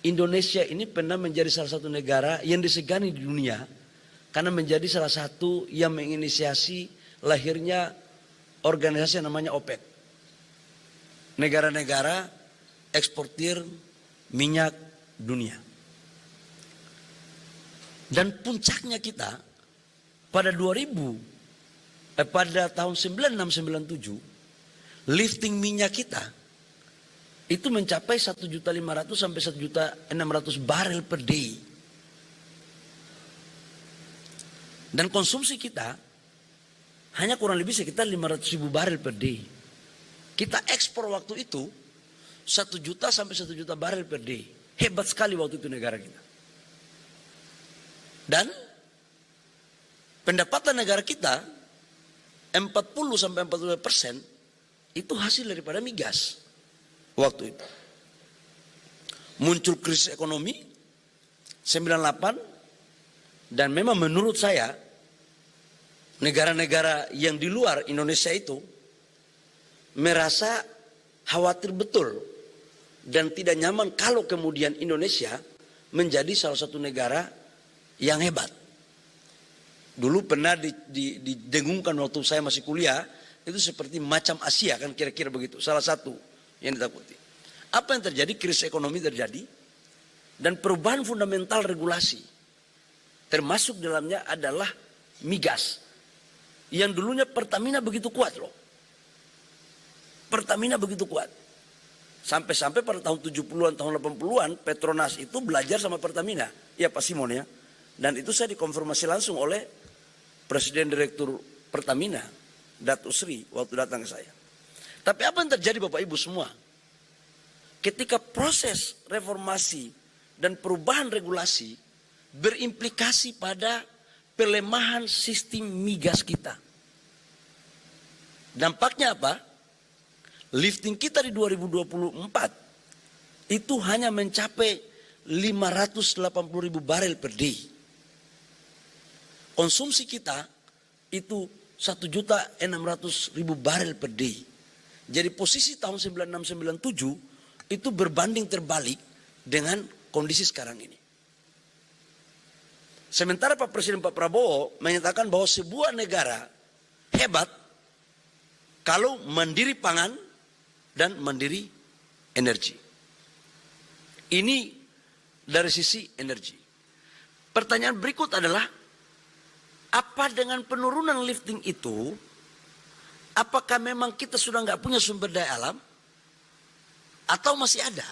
Indonesia ini pernah menjadi salah satu negara yang disegani di dunia karena menjadi salah satu yang menginisiasi lahirnya organisasi yang namanya OPEC. Negara-negara eksportir minyak dunia. Dan puncaknya kita pada pada tahun 96-97 lifting minyak kita itu mencapai 1.500.000 sampai 1.600.000 barel per day. Dan konsumsi kita hanya kurang lebih sekitar 500.000 barel per day. Kita ekspor waktu itu 1 juta sampai 1 juta barel per day. Hebat sekali waktu itu negara kita. Dan pendapatan negara kita 40 sampai 45% itu hasil daripada migas. Waktu itu muncul krisis ekonomi 98 dan memang menurut saya negara-negara yang di luar Indonesia itu merasa khawatir betul dan tidak nyaman kalau kemudian Indonesia menjadi salah satu negara yang hebat. Dulu pernah didengungkan waktu saya masih kuliah itu seperti macam Asia kan kira-kira begitu, salah satu yang ditakuti. Apa yang terjadi? Krisis ekonomi terjadi dan perubahan fundamental regulasi. Termasuk dalamnya adalah migas. Yang dulunya Pertamina begitu kuat loh. Pertamina begitu kuat. Sampai-sampai pada tahun 70-an, tahun 80-an Petronas itu belajar sama Pertamina. Ya Pak Simon ya. Dan itu saya dikonfirmasi langsung oleh Presiden Direktur Pertamina, Datuk Sri, waktu datang ke saya. Tapi apa yang terjadi Bapak Ibu semua? Ketika proses reformasi dan perubahan regulasi berimplikasi pada pelemahan sistem migas kita. Dampaknya apa? Lifting kita di 2024 itu hanya mencapai 580.000 barel per day. Konsumsi kita itu 1.600.000 barel per day. Jadi posisi tahun 96-97 itu berbanding terbalik dengan kondisi sekarang ini. Sementara Pak Presiden Pak Prabowo menyatakan bahwa sebuah negara hebat kalau mandiri pangan dan mandiri energi. Ini dari sisi energi. Pertanyaan berikut adalah, apa dengan penurunan lifting itu, apakah memang kita sudah nggak punya sumber daya alam? Atau masih ada?